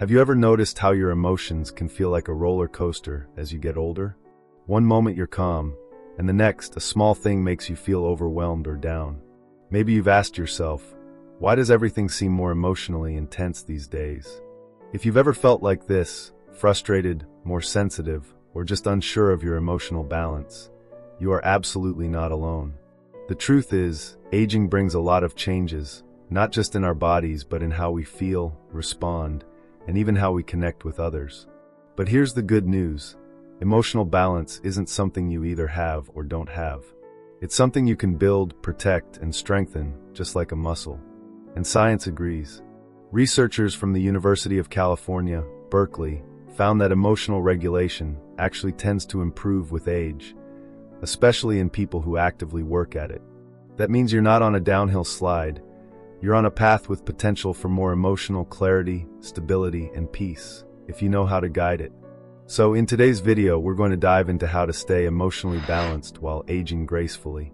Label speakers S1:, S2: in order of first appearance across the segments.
S1: Have you ever noticed how your emotions can feel like a roller coaster as you get older? One moment you're calm, and the next, a small thing makes you feel overwhelmed or down. Maybe you've asked yourself, why does everything seem more emotionally intense these days? If you've ever felt like this, frustrated, more sensitive, or just unsure of your emotional balance, you are absolutely not alone. The truth is, aging brings a lot of changes, not just in our bodies, but in how we feel, respond, and even how we connect with others. But here's the good news. Emotional balance isn't something you either have or don't have. It's something you can build, protect, and strengthen, just like a muscle. And science agrees. Researchers from the University of California, Berkeley, found that emotional regulation actually tends to improve with age, especially in people who actively work at it. That means you're not on a downhill slide. You're on a path with potential for more emotional clarity, stability, and peace, if you know how to guide it. So in today's video, we're going to dive into how to stay emotionally balanced while aging gracefully.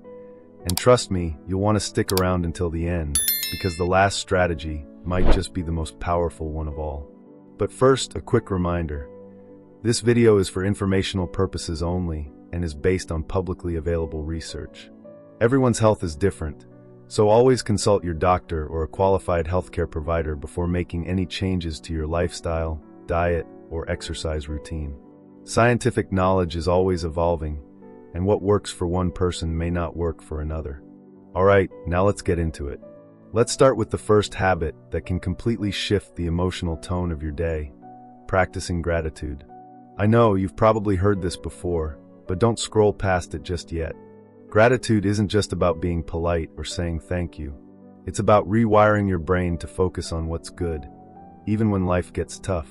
S1: And trust me, you'll want to stick around until the end, because the last strategy might just be the most powerful one of all. But first, a quick reminder. This video is for informational purposes only and is based on publicly available research. Everyone's health is different, so always consult your doctor or a qualified healthcare provider before making any changes to your lifestyle, diet, or exercise routine. Scientific knowledge is always evolving, and what works for one person may not work for another. Alright, now let's get into it. Let's start with the first habit that can completely shift the emotional tone of your day: practicing gratitude. I know you've probably heard this before, but don't scroll past it just yet. Gratitude isn't just about being polite or saying thank you. It's about rewiring your brain to focus on what's good, even when life gets tough.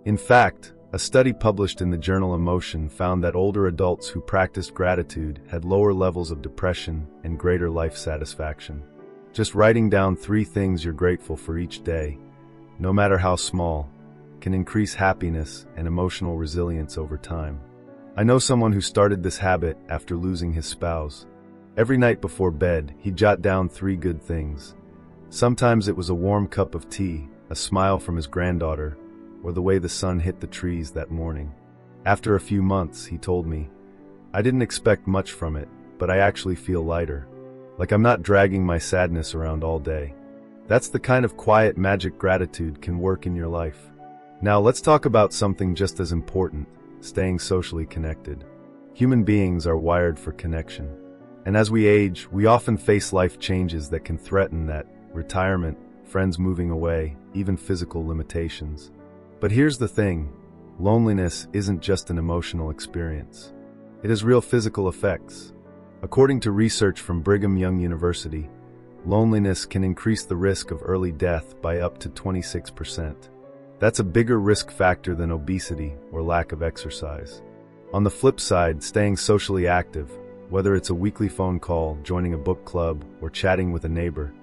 S1: In fact, a study published in the journal Emotion found that older adults who practiced gratitude had lower levels of depression and greater life satisfaction. Just writing down 3 things you're grateful for each day, no matter how small, can increase happiness and emotional resilience over time. I know someone who started this habit after losing his spouse. Every night before bed, he'd jot down 3 good things. Sometimes it was a warm cup of tea, a smile from his granddaughter, or the way the sun hit the trees that morning. After a few months, he told me, I didn't expect much from it, but I actually feel lighter. Like I'm not dragging my sadness around all day. That's the kind of quiet magic gratitude can work in your life. Now let's talk about something just as important: staying socially connected. Human beings are wired for connection. And as we age, we often face life changes that can threaten that: retirement, friends moving away, even physical limitations. But here's the thing: loneliness isn't just an emotional experience. It has real physical effects. According to research from Brigham Young University, loneliness can increase the risk of early death by up to 26%. That's a bigger risk factor than obesity or lack of exercise. On the flip side, staying socially active, whether it's a weekly phone call, joining a book club, or chatting with a neighbor,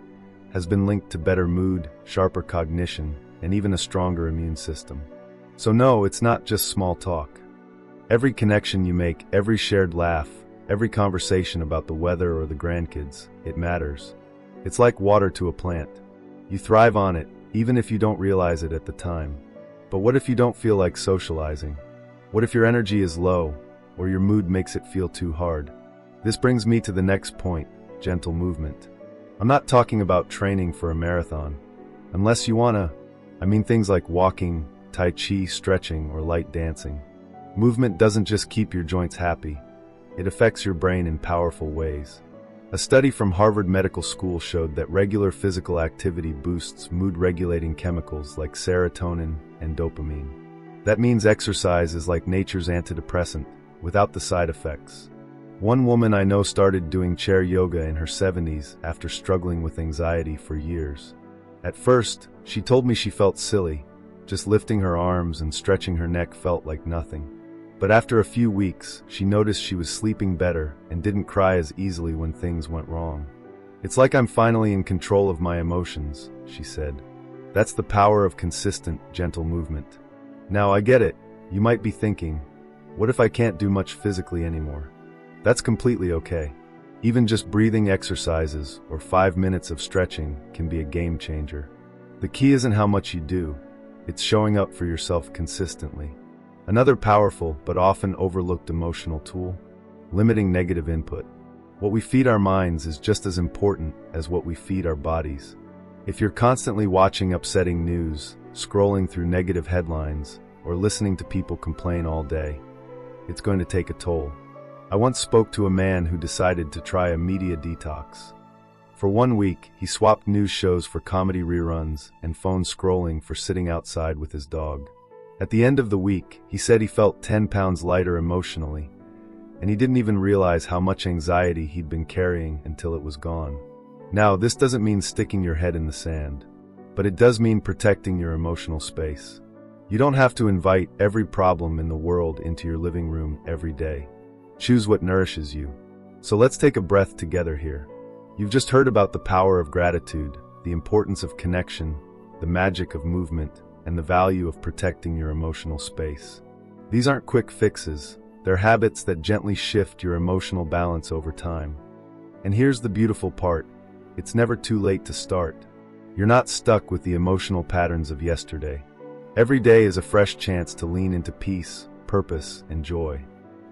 S1: has been linked to better mood, sharper cognition, and even a stronger immune system. So no, it's not just small talk. Every connection you make, every shared laugh, every conversation about the weather or the grandkids, it matters. It's like water to a plant. You thrive on it, even if you don't realize it at the time. But what if you don't feel like socializing? What if your energy is low, or your mood makes it feel too hard? This brings me to the next point: gentle movement. I'm not talking about training for a marathon. Unless you wanna. I mean things like walking, tai chi, stretching, or light dancing. Movement doesn't just keep your joints happy. It affects your brain in powerful ways. A study from Harvard Medical School showed that regular physical activity boosts mood-regulating chemicals like serotonin and dopamine. That means exercise is like nature's antidepressant, without the side effects. One woman I know started doing chair yoga in her 70s after struggling with anxiety for years. At first, she told me she felt silly. Just lifting her arms and stretching her neck felt like nothing. But after a few weeks, she noticed she was sleeping better and didn't cry as easily when things went wrong. It's like I'm finally in control of my emotions, she said. That's the power of consistent, gentle movement. Now I get it. You might be thinking, what if I can't do much physically anymore? That's completely okay. Even just breathing exercises or 5 minutes of stretching can be a game changer. The key isn't how much you do, It's showing up for yourself consistently. Another powerful but often overlooked emotional tool: limiting negative input. What we feed our minds is just as important as what we feed our bodies. If you're constantly watching upsetting news, scrolling through negative headlines, or listening to people complain all day, it's going to take a toll. I once spoke to a man who decided to try a media detox. For 1 week, he swapped news shows for comedy reruns and phone scrolling for sitting outside with his dog. At the end of the week, he said he felt 10 pounds lighter emotionally, and he didn't even realize how much anxiety he'd been carrying until it was gone. Now, this doesn't mean sticking your head in the sand, but it does mean protecting your emotional space. You don't have to invite every problem in the world into your living room every day. Choose what nourishes you. So let's take a breath together here. You've just heard about the power of gratitude, the importance of connection, the magic of movement, and the value of protecting your emotional space. These aren't quick fixes. They're habits that gently shift your emotional balance over time. And here's the beautiful part: it's never too late to start. You're not stuck with the emotional patterns of yesterday. Every day is a fresh chance to lean into peace, purpose, and joy.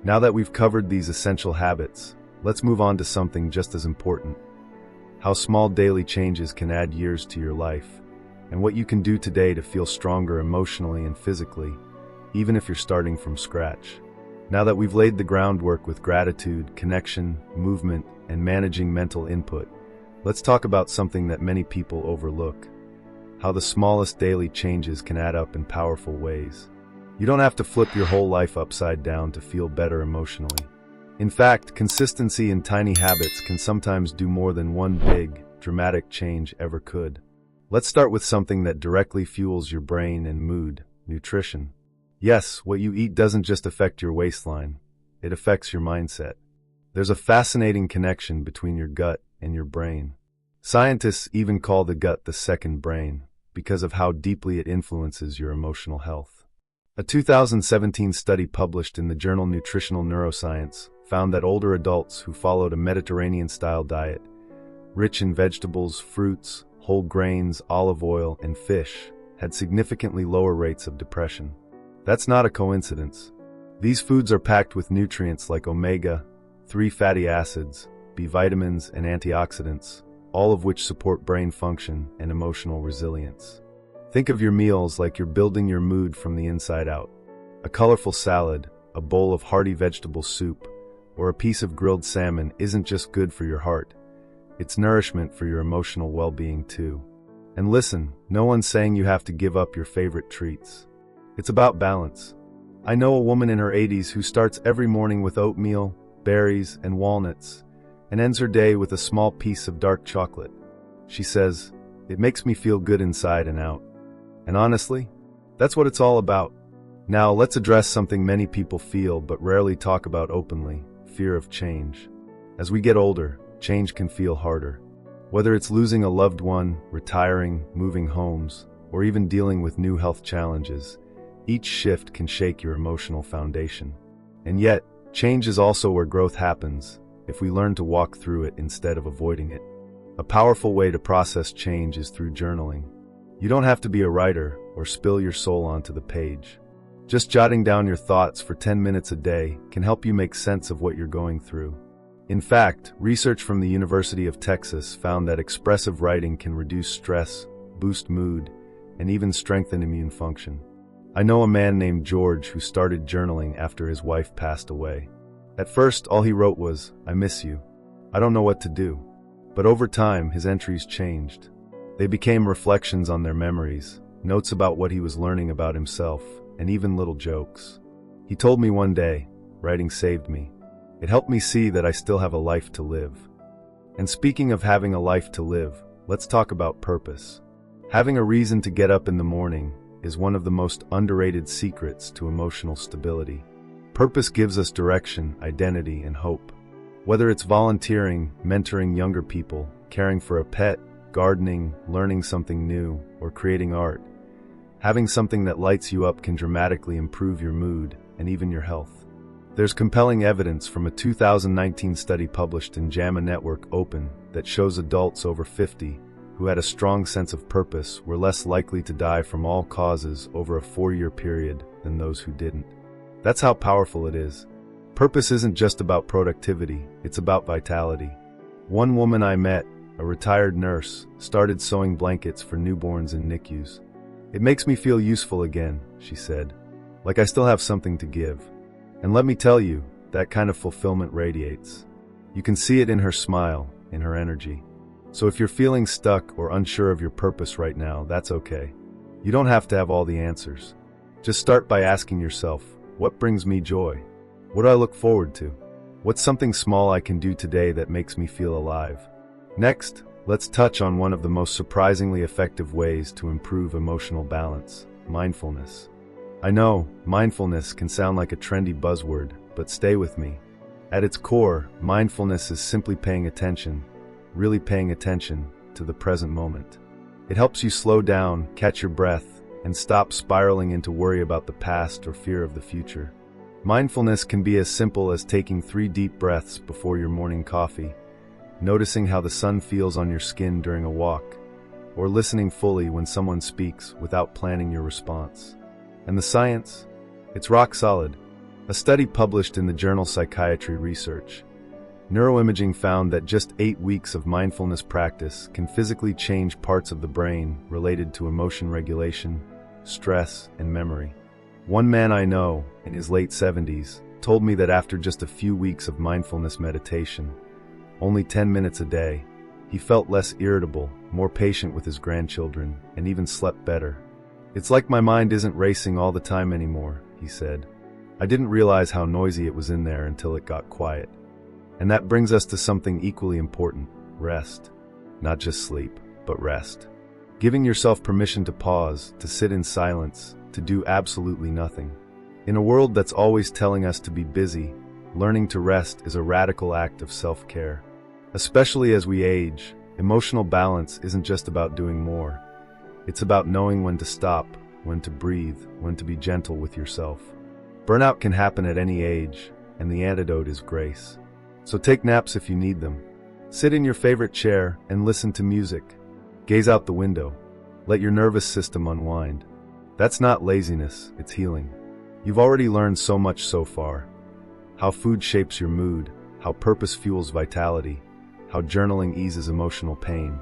S1: Now that we've covered these essential habits, let's move on to something just as important: how small daily changes can add years to your life, and what you can do today to feel stronger emotionally and physically, even if you're starting from scratch. Now that we've laid the groundwork with gratitude, connection, movement, and managing mental input, let's talk about something that many people overlook: how the smallest daily changes can add up in powerful ways. You don't have to flip your whole life upside down to feel better emotionally. In fact, consistency in tiny habits can sometimes do more than one big, dramatic change ever could. Let's start with something that directly fuels your brain and mood: nutrition. Yes, what you eat doesn't just affect your waistline, it affects your mindset. There's a fascinating connection between your gut and your brain. Scientists even call the gut the second brain, because of how deeply it influences your emotional health. A 2017 study published in the journal Nutritional Neuroscience found that older adults who followed a Mediterranean-style diet, rich in vegetables, fruits, whole grains, olive oil, and fish, had significantly lower rates of depression. That's not a coincidence. These foods are packed with nutrients like omega-3 fatty acids, B vitamins, and antioxidants, all of which support brain function and emotional resilience. Think of your meals like you're building your mood from the inside out. A colorful salad, a bowl of hearty vegetable soup, or a piece of grilled salmon isn't just good for your heart, it's nourishment for your emotional well-being too. And listen, no one's saying you have to give up your favorite treats. It's about balance. I know a woman in her 80s who starts every morning with oatmeal, berries, and walnuts, and ends her day with a small piece of dark chocolate. She says, "It makes me feel good inside and out." And honestly, that's what it's all about. Now let's address something many people feel but rarely talk about openly: fear of change. As we get older, change can feel harder. Whether it's losing a loved one, retiring, moving homes, or even dealing with new health challenges, each shift can shake your emotional foundation. And yet, change is also where growth happens, if we learn to walk through it instead of avoiding it. A powerful way to process change is through journaling. You don't have to be a writer or spill your soul onto the page. Just jotting down your thoughts for 10 minutes a day can help you make sense of what you're going through. In fact, research from the University of Texas found that expressive writing can reduce stress, boost mood, and even strengthen immune function. I know a man named George who started journaling after his wife passed away. At first, all he wrote was, "I miss you. I don't know what to do." But over time, his entries changed. They became reflections on their memories, notes about what he was learning about himself, and even little jokes. He told me one day, "Writing saved me. It helped me see that I still have a life to live." And speaking of having a life to live, let's talk about purpose. Having a reason to get up in the morning is one of the most underrated secrets to emotional stability. Purpose gives us direction, identity, and hope. Whether it's volunteering, mentoring younger people, caring for a pet, gardening, learning something new, or creating art, having something that lights you up can dramatically improve your mood and even your health. There's compelling evidence from a 2019 study published in JAMA Network Open that shows adults over 50 who had a strong sense of purpose were less likely to die from all causes over a 4-year period than those who didn't. That's how powerful it is. Purpose isn't just about productivity, it's about vitality. One woman I met, a retired nurse, started sewing blankets for newborns in NICUs. "It makes me feel useful again," she said. "Like I still have something to give." And let me tell you, that kind of fulfillment radiates. You can see it in her smile, in her energy. So if you're feeling stuck or unsure of your purpose right now, that's okay. You don't have to have all the answers. Just start by asking yourself, what brings me joy? What do I look forward to? What's something small I can do today that makes me feel alive? Next, let's touch on one of the most surprisingly effective ways to improve emotional balance: mindfulness. I know, mindfulness can sound like a trendy buzzword, but stay with me. At its core, mindfulness is simply paying attention, really paying attention, to the present moment. It helps you slow down, catch your breath, and stop spiraling into worry about the past or fear of the future. Mindfulness can be as simple as taking 3 deep breaths before your morning coffee, noticing how the sun feels on your skin during a walk, or listening fully when someone speaks without planning your response. And the science? It's rock solid. A study published in the journal Psychiatry Research, Neuroimaging found that just 8 weeks of mindfulness practice can physically change parts of the brain related to emotion regulation, stress, and memory. One man I know, in his late 70s, told me that after just a few weeks of mindfulness meditation, only 10 minutes a day, he felt less irritable, more patient with his grandchildren, and even slept better. "It's like my mind isn't racing all the time anymore," he said. "I didn't realize how noisy it was in there until it got quiet." And that brings us to something equally important: rest. Not just sleep, but rest. Giving yourself permission to pause, to sit in silence, to do absolutely nothing. In a world that's always telling us to be busy, learning to rest is a radical act of self-care. Especially as we age, emotional balance isn't just about doing more. It's about knowing when to stop, when to breathe, when to be gentle with yourself. Burnout can happen at any age, and the antidote is grace. So take naps if you need them. Sit in your favorite chair and listen to music. Gaze out the window. Let your nervous system unwind. That's not laziness, it's healing. You've already learned so much so far. How food shapes your mood, how purpose fuels vitality, how journaling eases emotional pain,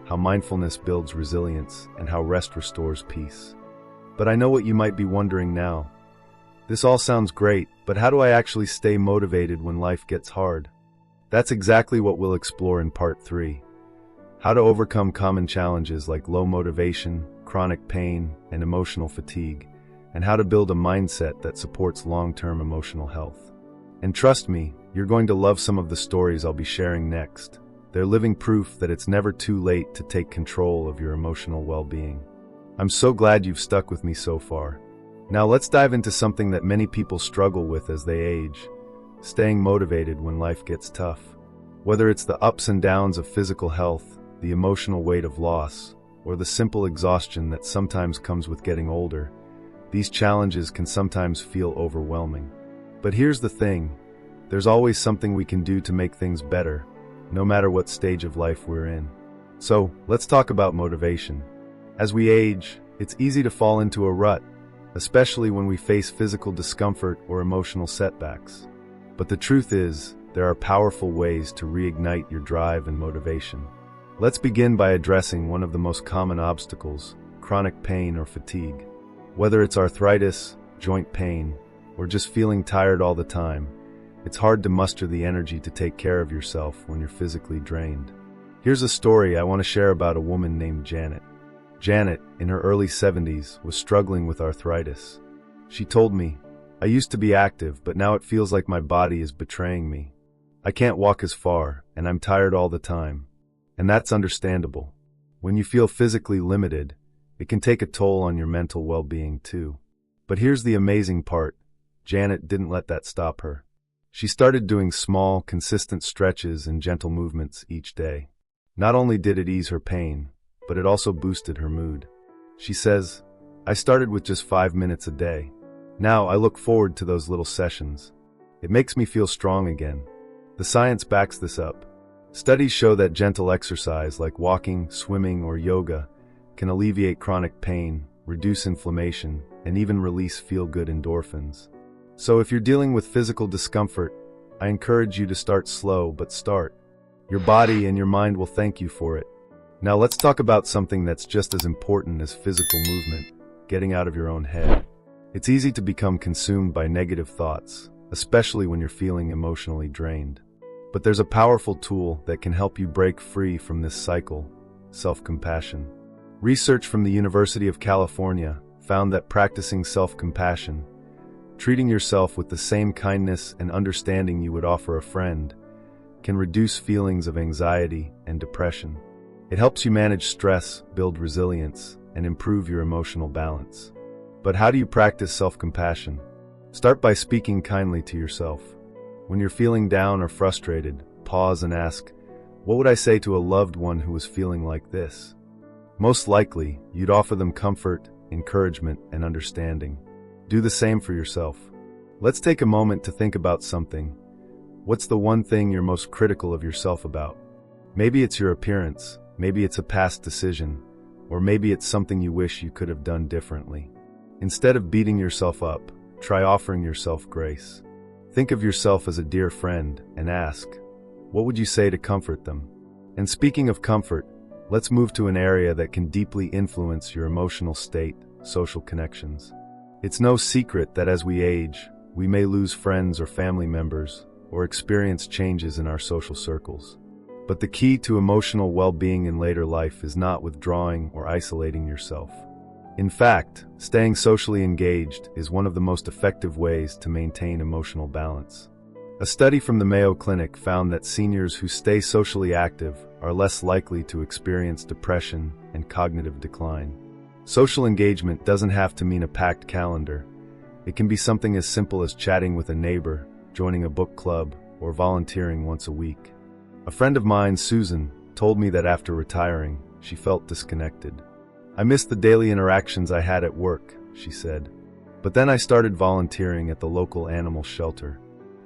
S1: how mindfulness builds resilience, and how rest restores peace. But I know what you might be wondering now. This all sounds great, but how do I actually stay motivated when life gets hard? That's exactly what we'll explore in Part 3. How to overcome common challenges like low motivation, chronic pain, and emotional fatigue, and how to build a mindset that supports long-term emotional health. And trust me, you're going to love some of the stories I'll be sharing next. They're living proof that it's never too late to take control of your emotional well-being. I'm so glad you've stuck with me so far. Now let's dive into something that many people struggle with as they age: staying motivated when life gets tough. Whether it's the ups and downs of physical health, the emotional weight of loss, or the simple exhaustion that sometimes comes with getting older, these challenges can sometimes feel overwhelming. But here's the thing: there's always something we can do to make things better, no matter what stage of life we're in. So, let's talk about motivation. As we age, it's easy to fall into a rut, especially when we face physical discomfort or emotional setbacks. But the truth is, there are powerful ways to reignite your drive and motivation. Let's begin by addressing one of the most common obstacles: chronic pain or fatigue. Whether it's arthritis, joint pain, or just feeling tired all the time, it's hard to muster the energy to take care of yourself when you're physically drained. Here's a story I want to share about a woman named Janet. Janet, in her early 70s, was struggling with arthritis. She told me, "I used to be active, but now it feels like my body is betraying me. I can't walk as far, and I'm tired all the time." And that's understandable. When you feel physically limited, it can take a toll on your mental well-being too. But here's the amazing part: Janet didn't let that stop her. She started doing small, consistent stretches and gentle movements each day. Not only did it ease her pain, but it also boosted her mood. She says, "I started with just 5 minutes a day. Now I look forward to those little sessions. It makes me feel strong again." The science backs this up. Studies show that gentle exercise like walking, swimming, or yoga can alleviate chronic pain, reduce inflammation, and even release feel-good endorphins. So if you're dealing with physical discomfort, I encourage you to start slow, but start. Your body and your mind will thank you for it. Now let's talk about something that's just as important as physical movement, getting out of your own head. It's easy to become consumed by negative thoughts, especially when you're feeling emotionally drained. But there's a powerful tool that can help you break free from this cycle: self-compassion. Research from the University of California found that practicing self-compassion, treating yourself with the same kindness and understanding you would offer a friend, can reduce feelings of anxiety and depression. It helps you manage stress, build resilience, and improve your emotional balance. But how do you practice self-compassion? Start by speaking kindly to yourself. When you're feeling down or frustrated, pause and ask, what would I say to a loved one who was feeling like this? Most likely, you'd offer them comfort, encouragement, and understanding. Do the same for yourself. Let's take a moment to think about something. What's the one thing you're most critical of yourself about? Maybe it's your appearance, maybe it's a past decision, or maybe it's something you wish you could have done differently. Instead of beating yourself up, try offering yourself grace. Think of yourself as a dear friend and ask, what would you say to comfort them? And speaking of comfort, let's move to an area that can deeply influence your emotional state: social connections. It's no secret that as we age, we may lose friends or family members, or experience changes in our social circles. But the key to emotional well-being in later life is not withdrawing or isolating yourself. In fact, staying socially engaged is one of the most effective ways to maintain emotional balance. A study from the Mayo Clinic found that seniors who stay socially active are less likely to experience depression and cognitive decline. Social engagement doesn't have to mean a packed calendar. It can be something as simple as chatting with a neighbor, joining a book club, or volunteering once a week. A friend of mine, Susan, told me that after retiring, she felt disconnected. I missed the daily interactions I had at work, she said. But then I started volunteering at the local animal shelter.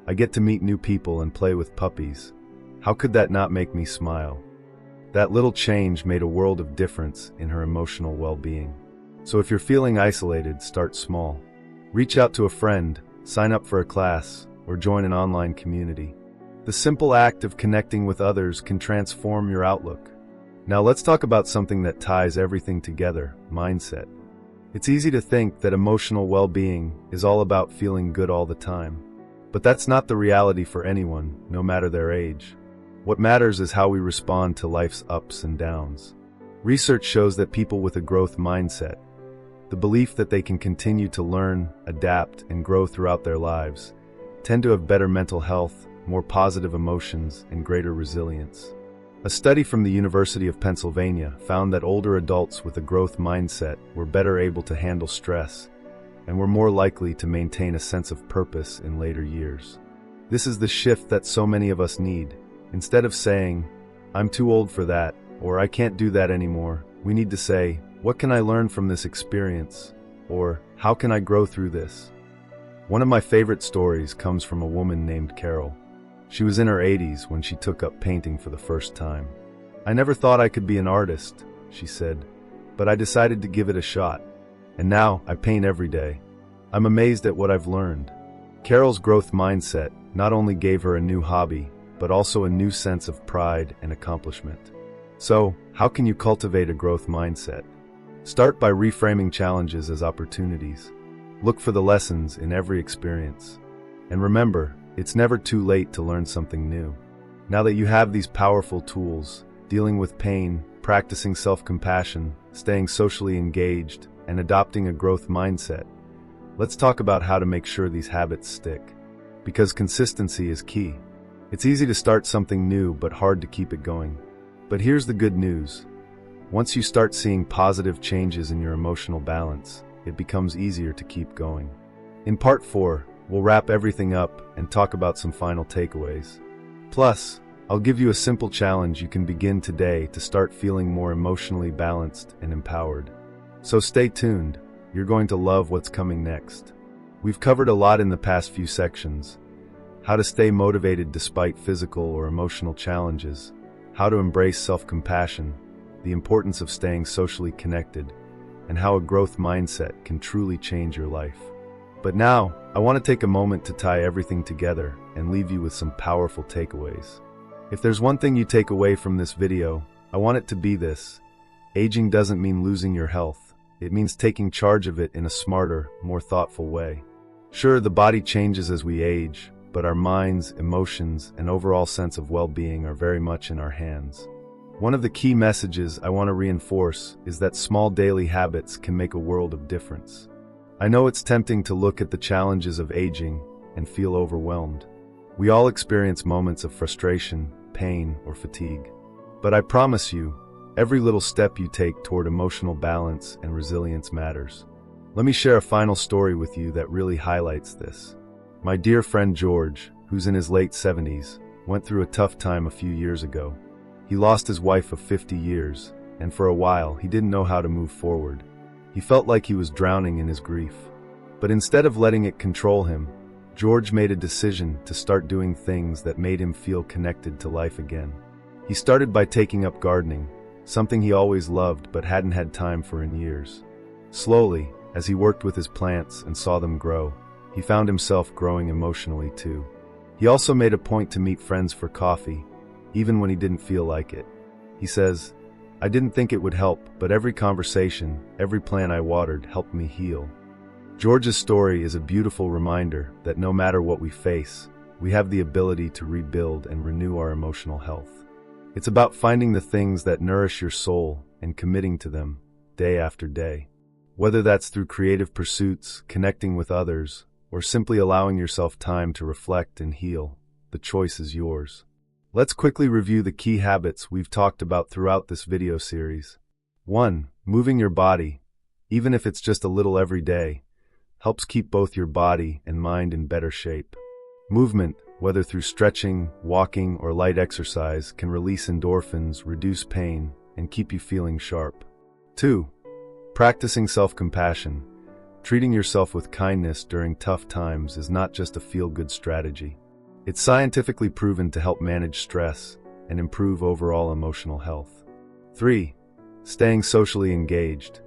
S1: I get to meet new people and play with puppies. How could that not make me smile? That little change made a world of difference in her emotional well-being. So if you're feeling isolated, start small. Reach out to a friend, sign up for a class, or join an online community. The simple act of connecting with others can transform your outlook. Now let's talk about something that ties everything together: mindset. It's easy to think that emotional well-being is all about feeling good all the time. But that's not the reality for anyone, no matter their age. What matters is how we respond to life's ups and downs. Research shows that people with a growth mindset, the belief that they can continue to learn, adapt, and grow throughout their lives, tend to have better mental health, more positive emotions, and greater resilience. A study from the University of Pennsylvania found that older adults with a growth mindset were better able to handle stress and were more likely to maintain a sense of purpose in later years. This is the shift that so many of us need. Instead of saying, "I'm too old for that," or "I can't do that anymore," we need to say, "What can I learn from this experience?" or "How can I grow through this?" One of my favorite stories comes from a woman named Carol. She was in her 80s when she took up painting for the first time. "I never thought I could be an artist," she said, "but I decided to give it a shot. And now I paint every day. I'm amazed at what I've learned." Carol's growth mindset not only gave her a new hobby, but also a new sense of pride and accomplishment. So, how can you cultivate a growth mindset? Start by reframing challenges as opportunities. Look for the lessons in every experience. And remember, it's never too late to learn something new. Now that you have these powerful tools, dealing with pain, practicing self-compassion, staying socially engaged, and adopting a growth mindset, let's talk about how to make sure these habits stick. Because consistency is key. It's easy to start something new, but hard to keep it going. But here's the good news. Once you start seeing positive changes in your emotional balance, it becomes easier to keep going. In part 4, we'll wrap everything up and talk about some final takeaways. Plus, I'll give you a simple challenge you can begin today to start feeling more emotionally balanced and empowered. So stay tuned, you're going to love what's coming next. We've covered a lot in the past few sections: how to stay motivated despite physical or emotional challenges, how to embrace self-compassion, the importance of staying socially connected, and how a growth mindset can truly change your life. But now, I want to take a moment to tie everything together and leave you with some powerful takeaways. If there's one thing you take away from this video, I want it to be this: aging doesn't mean losing your health. It means taking charge of it in a smarter, more thoughtful way. Sure, the body changes as we age, but our minds, emotions, and overall sense of well-being are very much in our hands. One of the key messages I want to reinforce is that small daily habits can make a world of difference. I know it's tempting to look at the challenges of aging and feel overwhelmed. We all experience moments of frustration, pain, or fatigue. But I promise you, every little step you take toward emotional balance and resilience matters. Let me share a final story with you that really highlights this. My dear friend George, who's in his late 70s, went through a tough time a few years ago. He lost his wife of 50 years, and for a while he didn't know how to move forward. He felt like he was drowning in his grief. But instead of letting it control him, George made a decision to start doing things that made him feel connected to life again. He started by taking up gardening, something he always loved but hadn't had time for in years. Slowly, as he worked with his plants and saw them grow, he found himself growing emotionally too. He also made a point to meet friends for coffee, even when he didn't feel like it. He says, "I didn't think it would help, but every conversation, every plant I watered helped me heal." George's story is a beautiful reminder that no matter what we face, we have the ability to rebuild and renew our emotional health. It's about finding the things that nourish your soul and committing to them day after day. Whether that's through creative pursuits, connecting with others, or simply allowing yourself time to reflect and heal, the choice is yours. Let's quickly review the key habits we've talked about throughout this video series. 1. Moving your body, even if it's just a little every day, helps keep both your body and mind in better shape. Movement, whether through stretching, walking, or light exercise, can release endorphins, reduce pain, and keep you feeling sharp. 2. Practicing self-compassion. Treating yourself with kindness during tough times is not just a feel-good strategy. It's scientifically proven to help manage stress and improve overall emotional health. 3. Staying socially engaged.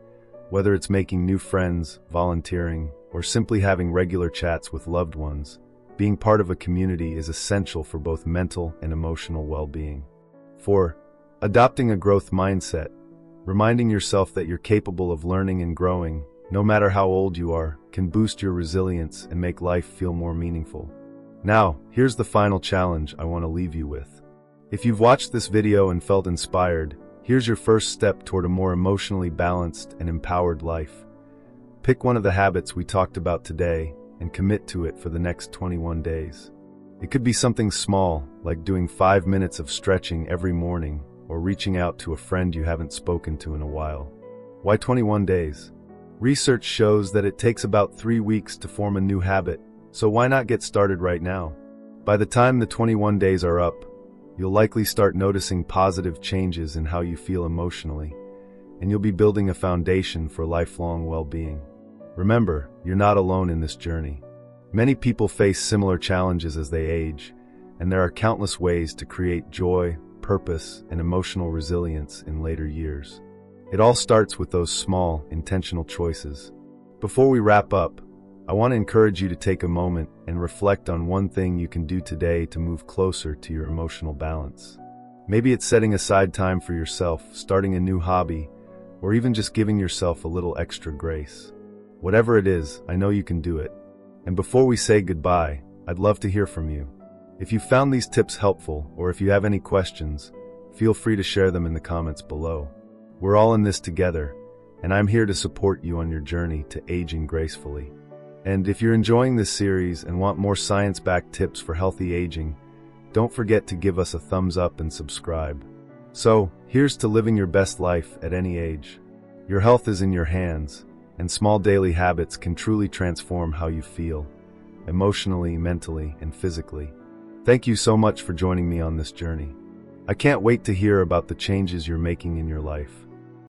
S1: Whether it's making new friends, volunteering, or simply having regular chats with loved ones, being part of a community is essential for both mental and emotional well-being. 4. Adopting a growth mindset. Reminding yourself that you're capable of learning and growing, no matter how old you are, can boost your resilience and make life feel more meaningful. Now, here's the final challenge I want to leave you with. If you've watched this video and felt inspired, here's your first step toward a more emotionally balanced and empowered life. Pick one of the habits we talked about today and commit to it for the next 21 days. It could be something small, like doing 5 minutes of stretching every morning, or reaching out to a friend you haven't spoken to in a while. Why 21 days? Research shows that it takes about 3 weeks to form a new habit, so why not get started right now? By the time the 21 days are up, you'll likely start noticing positive changes in how you feel emotionally, and you'll be building a foundation for lifelong well-being. Remember, you're not alone in this journey. Many people face similar challenges as they age, and there are countless ways to create joy, purpose, and emotional resilience in later years. It all starts with those small, intentional choices. Before we wrap up, I want to encourage you to take a moment and reflect on one thing you can do today to move closer to your emotional balance. Maybe it's setting aside time for yourself, starting a new hobby, or even just giving yourself a little extra grace. Whatever it is, I know you can do it. And before we say goodbye, I'd love to hear from you. If you found these tips helpful, or if you have any questions, feel free to share them in the comments below. We're all in this together, and I'm here to support you on your journey to aging gracefully. And if you're enjoying this series and want more science-backed tips for healthy aging, don't forget to give us a thumbs up and subscribe. So, here's to living your best life at any age. Your health is in your hands, and small daily habits can truly transform how you feel, emotionally, mentally, and physically. Thank you so much for joining me on this journey. I can't wait to hear about the changes you're making in your life.